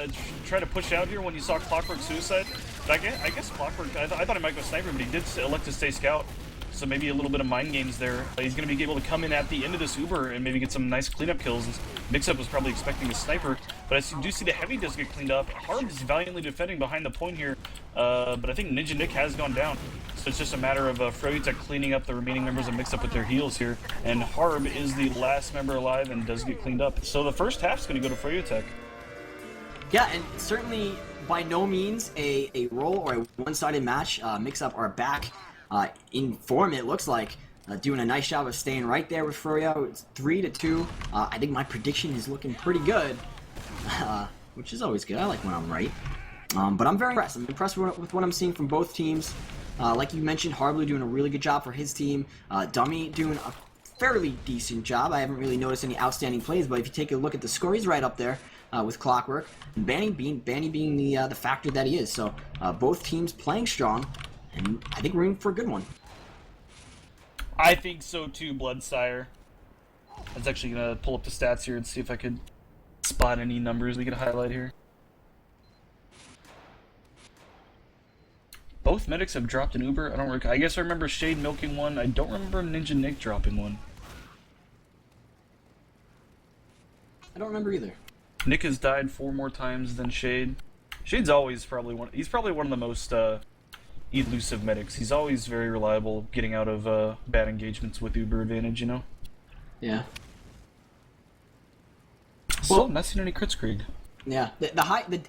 try to push out here when you saw Clockwork suicide. But I guess Clockwork, I thought he might go sniper, but he did elect to stay scout. So maybe a little bit of mind games there. He's going to be able to come in at the end of this Uber and maybe get some nice cleanup kills. Mixup was probably expecting a sniper, but I do see the heavy does get cleaned up. Harb is valiantly defending behind the point here, but I think Ninja Nick has gone down. So it's just a matter of Froyotech cleaning up the remaining members of Mixup with their heals here. And Harb is the last member alive and does get cleaned up. So the first half's going to go to Froyotech. Yeah, and certainly by no means a roll or a one-sided match. Mixup are back in form, it looks like, doing a nice job of staying right there with Froyo. It's 3-2. I think my prediction is looking pretty good, which is always good. I like when I'm right. But I'm very impressed. I'm impressed with what I'm seeing from both teams. Like you mentioned, Harblu doing a really good job for his team. Dummy doing a fairly decent job. I haven't really noticed any outstanding plays, but if you take a look at the score, he's right up there with Clockwork. And Banny being the factor that he is. So both teams playing strong. And I think we're in for a good one. I think so too, Bloodsire. I was actually going to pull up the stats here and see if I could spot any numbers we could highlight here. Both medics have dropped an Uber. I guess I remember Shade milking one. I don't remember Ninja Nick dropping one. I don't remember either. Nick has died 4 more times than Shade. Shade's always probably he's probably one of the most elusive medics. He's always very reliable, getting out of bad engagements with Uber advantage, you know? Yeah. Still not seen any crits, Krieg. Yeah,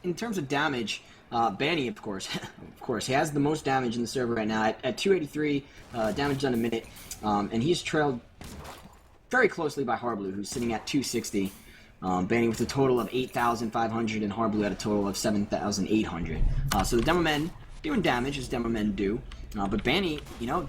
in terms of damage, Banny, of course, he has the most damage in the server right now at 283 damage done a minute, and he's trailed very closely by Harblu, who's sitting at 260. Banny with a total of 8,500, and Harblu at a total of 7,800. So the demo men doing damage as demo men do, but Banny,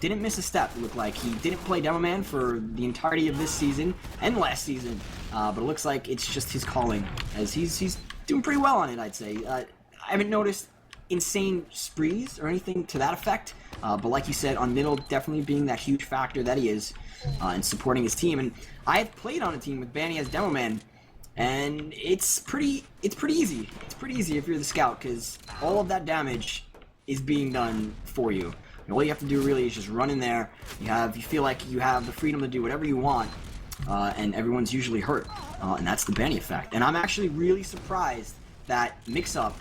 didn't miss a step. It looked like he didn't play demo man for the entirety of this season and last season, but it looks like it's just his calling, as he's doing pretty well on it, I'd say. I haven't noticed insane sprees or anything to that effect, but like you said, on middle, definitely being that huge factor that he is, and supporting his team. And I have played on a team with Banny as demo man, and it's pretty easy. It's pretty easy if you're the scout, because all of that damage is being done for you. And all you have to do really is just run in there. You feel like you have the freedom to do whatever you want, and everyone's usually hurt, and that's the Banny effect. And I'm actually really surprised that Mixup,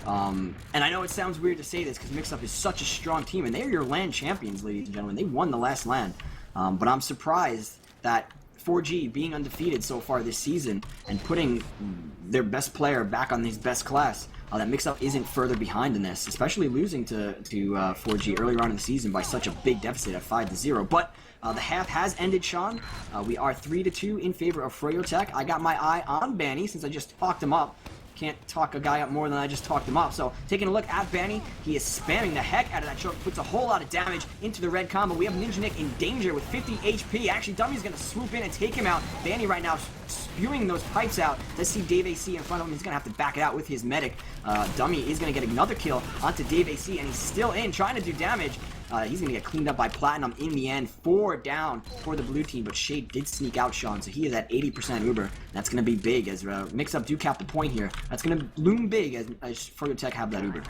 and I know it sounds weird to say this because Mixup is such a strong team, and they're your LAN champions, ladies and gentlemen. They won the last LAN, but I'm surprised that 4G being undefeated so far this season and putting their best player back on his best class, that Mixup isn't further behind in this, especially losing to 4G earlier on in the season by such a big deficit at 5-0. But the half has ended, Sean. We are 3-2 in favor of Froyotech. I got my eye on Banny since I just talked him up. Can't talk a guy up more than I just talked him up. So taking a look at Banny, he is spamming the heck out of that choke, puts a whole lot of damage into the red combo. We have Ninja Nick in danger with 50 HP. Actually, Dummy's going to swoop in and take him out. Banny right now spewing those pipes out. Let's see Dave AC in front of him. He's going to have to back it out with his medic. Dummy is going to get another kill onto Dave AC, and he's still in, trying to do damage. He's going to get cleaned up by Platinum in the end. 4 down for the blue team, but Shade did sneak out Sean, so he is at 80% Uber. That's going to be big as Mixup do cap the point here. That's going to loom big as Froyotech have that Uber.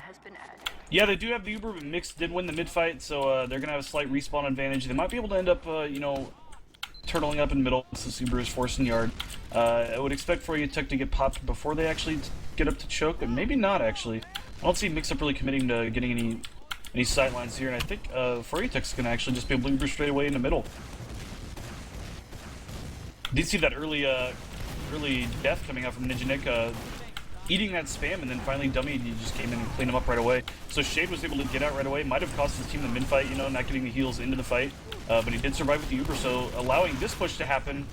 Yeah, they do have the Uber, but Mix did win the mid-fight, so they're going to have a slight respawn advantage. They might be able to end up, turtling up in the middle since Uber is forcing yard. I would expect Froyotech to get popped before they actually get up to choke, but maybe not, actually. I don't see Mixup really committing to getting any sidelines here, and I think Froyotech's going to actually just be able to Uber straight away in the middle. Did see that early death coming out from Ninja Nick. eating that spam, and then finally Dummy just came in and cleaned him up right away. So Shade was able to get out right away. Might have cost his team the mid fight, you know, not getting the heals into the fight, but he did survive with the Uber, so allowing this push to happen,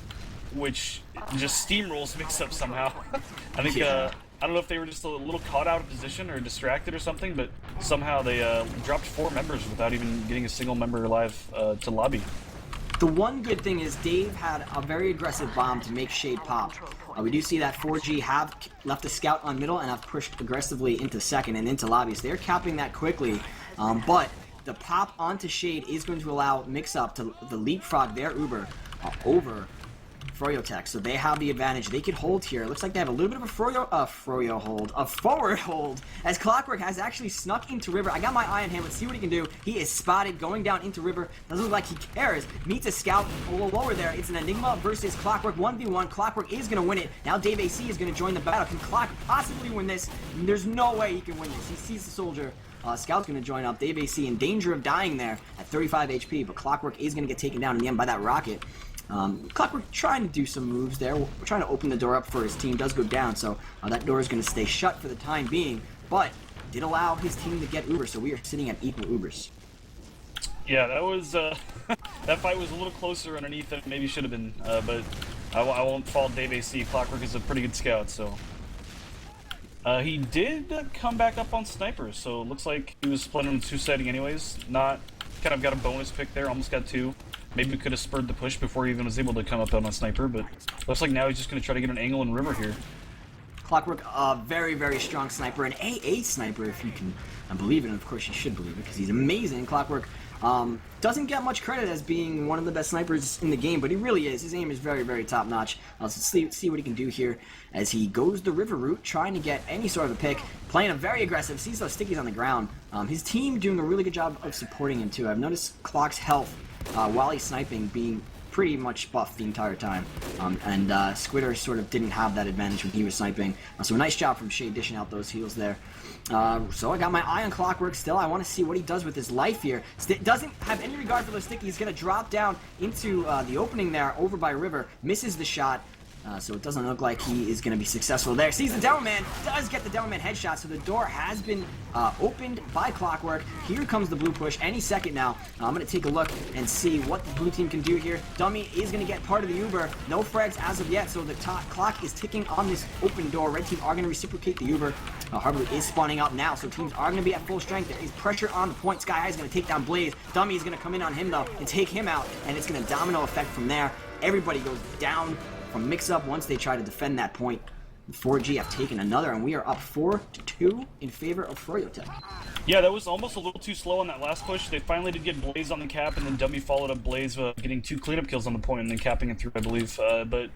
which just steamrolls Mixup somehow. I think, I don't know if they were just a little caught out of position or distracted or something, but somehow they dropped 4 members without even getting a single member alive to lobby. The one good thing is Dave had a very aggressive bomb to make Shade pop. We do see that 4G have left a scout on middle and have pushed aggressively into second and into lobby, so they're capping that quickly. But the pop onto Shade is going to allow Mixup to the leapfrog their Uber over Froyotech, so they have the advantage. They could hold here. It looks like they have a little bit of a Froyo hold, a forward hold, as Clockwork has actually snuck into River. I got my eye on him. Let's see what he can do. He is spotted going down into River. Doesn't look like he cares. Meets a scout a little lower there. It's an Enigma versus Clockwork 1v1. Clockwork is going to win it. Now Dave AC is going to join the battle. Can Clock possibly win this? There's no way he can win this. He sees the soldier. Scout's going to join up. Dave AC in danger of dying there at 35 HP, but Clockwork is going to get taken down in the end by that rocket. Clockwork trying to do some moves there. We're trying to open the door up for his team. Does go down, so that door is going to stay shut for the time being, but did allow his team to get Uber, so we are sitting at equal Ubers. Yeah, that was that fight was a little closer underneath than it maybe should have been, but I won't fault Dave AC. Clockwork is a pretty good scout, so he did come back up on snipers, so it looks like he was splitting and two-siding anyways. Not kind of got a bonus pick there, almost got 2. Maybe we could have spurred the push before he even was able to come up on a sniper, but looks like now he's just going to try to get an angle in River here. Clockwork, a very, very strong sniper, an AA sniper if you can believe it, and of course you should believe it because he's amazing. Clockwork doesn't get much credit as being one of the best snipers in the game, but he really is. His aim is very, very top-notch. Let's see what he can do here as he goes the River route, trying to get any sort of a pick, playing a very aggressive, sees those stickies on the ground. His team doing a really good job of supporting him too. I've noticed Clock's health while he's sniping being pretty much buffed the entire time, and Squitter sort of didn't have that advantage when he was sniping, so a nice job from Shade dishing out those heals there. So I got my eye on Clockwork still. I want to see what he does with his life here. Doesn't have any regard for those stickies. He's going to drop down into the opening there over by River, misses the shot. So it doesn't look like he is going to be successful there. Sees the Demo Man, does get the Demo Man headshot, so the door has been opened by Clockwork. Here comes the blue push any second now. I'm going to take a look and see what the blue team can do here. Dummy is going to get part of the Uber. No frags as of yet, so the clock is ticking on this open door. Red team are going to reciprocate the Uber. Harbor is spawning up now, so teams are going to be at full strength. There is pressure on the point. Sky High is going to take down Blaze. Dummy is going to come in on him, though, and take him out, and it's going to domino effect from there. Everybody goes down from Mixup once they try to defend that point. 4G have taken another, and we are up 4-2 in favor of Froyotech. Yeah, that was almost a little too slow on that last push. They finally did get Blaze on the cap, and then Dummy followed up Blaze getting 2 cleanup kills on the point and then capping it through, I believe. But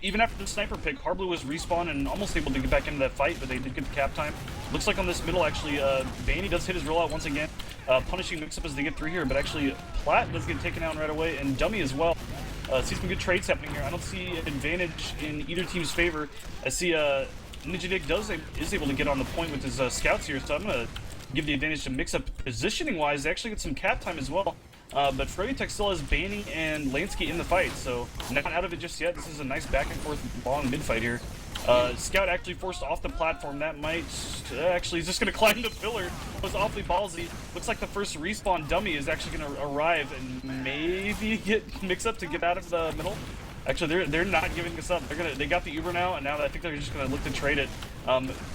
even after the sniper pick, Harblu was respawned and almost able to get back into that fight, but they did get the cap time. Looks like on this middle, actually, Baney does hit his rollout once again, punishing Mixup as they get through here, but actually, Platt does get taken out right away, and Dummy as well. See some good trades happening here. I don't see an advantage in either team's favor. I see Ninja Dick is able to get on the point with his scouts here, so I'm going to give the advantage to Mixup positioning-wise. They actually get some cap time as well. But Froyotech still has Baney and Lansky in the fight, so not out of it just yet. This is a nice back-and-forth long mid-fight here. Scout actually forced off the platform. That might... actually, he's just going to climb the pillar. It was awfully ballsy. Looks like the first respawn Dummy is actually going to arrive and maybe get Mixup to get out of the middle. Actually, they're not giving this up. They got the Uber now, and now I think they're just going to look to trade it.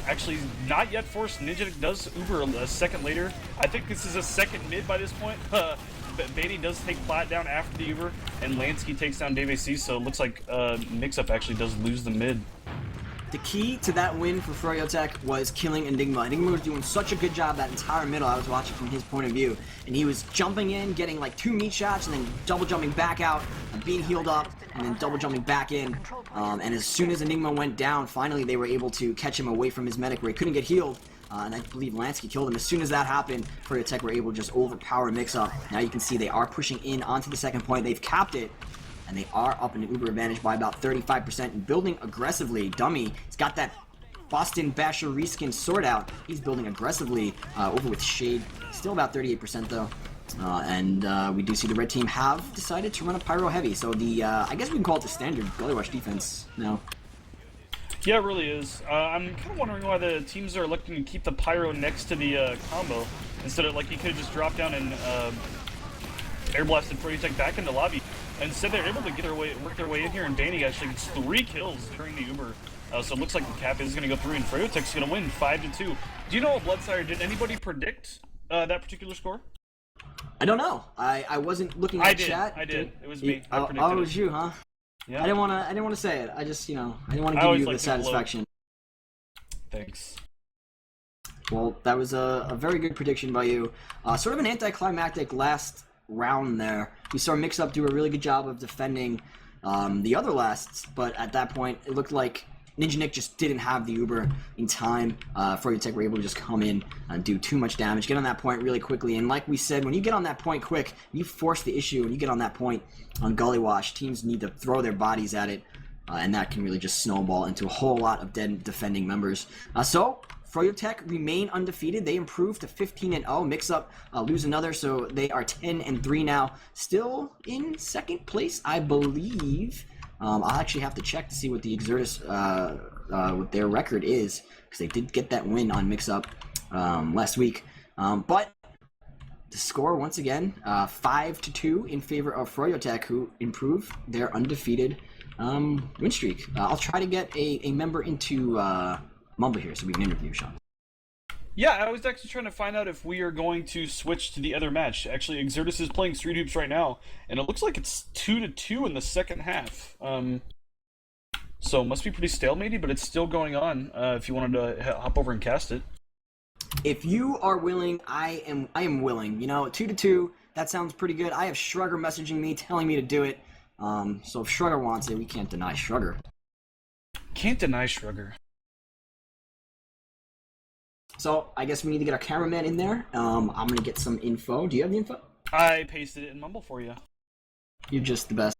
Actually, not yet forced. Ninja does Uber a second later. I think this is a second mid by this point. Baney does take Platt down after the Uber, and Lansky takes down Dave AC, so it looks like Mixup actually does lose the mid. The key to that win for Froyotech was killing Enigma. Enigma was doing such a good job that entire middle. I was watching from his point of view, and he was jumping in, getting like 2 meat shots, and then double jumping back out, and being healed up, and then double jumping back in. And as soon as Enigma went down, finally they were able to catch him away from his medic where he couldn't get healed. And I believe Lansky killed him. As soon as that happened, Froyotech were able to just overpower Mixup. Now you can see they are pushing in onto the second point. They've capped it, and they are up in an Uber advantage by about 35% and building aggressively. Dummy, he's got that Boston Basher reskin sword out. He's building aggressively over with Shade. Still about 38% though. And we do see the red team have decided to run a Pyro Heavy. So the, I guess we can call it the standard Gully Rush defense now. Yeah, it really is. I'm kind of wondering why the teams are looking to keep the pyro next to the combo instead of like he could have just dropped down and air blasted Froyotech back in the lobby. Instead, they're able to work their way in here, and Danny actually gets 3 kills during the Uber. So it looks like the cap is going to go through, and Froyotech's going to win 5-2. Do you know, Bloodsire, did anybody predict that particular score? I don't know. I wasn't looking at chat. I did. It was me. I predicted it was you, huh? Yeah. I didn't want to say it. I just, I didn't want to give you the satisfaction. Thanks. Well, that was a very good prediction by you. Sort of an anticlimactic last round there. We saw Mixup do a really good job of defending the other lasts, but at that point, it looked like Ninja Nick just didn't have the Uber in time. Froyotech were able to just come in and do too much damage, get on that point really quickly. And like we said, when you get on that point quick, you force the issue, and you get on that point on Gully Wash, teams need to throw their bodies at it, and that can really just snowball into a whole lot of dead defending members. So Froyotech remain undefeated. They improved to 15-0. Mixup lose another, so they are 10-3 now. Still in second place, I believe. I'll actually have to check to see what the Exertus, what their record is, because they did get that win on Mixup last week. But the score, once again, 5-2 in favor of Froyotech, who improve their undefeated win streak. I'll try to get a member into Mumble here so we can interview Sean. Yeah, I was actually trying to find out if we are going to switch to the other match. Actually, Exertus is playing Street Hoops right now, and it looks like it's 2-2 in the second half. So it must be pretty stalematey, but it's still going on. If you wanted to hop over and cast it. If you are willing, I am willing. 2-2, that sounds pretty good. I have Shrugger messaging me, telling me to do it. So if Shrugger wants it, we can't deny Shrugger. Can't deny Shrugger. So I guess we need to get our cameraman in there. I'm gonna get some info. Do you have the info? I pasted it in Mumble for you. You're just the best.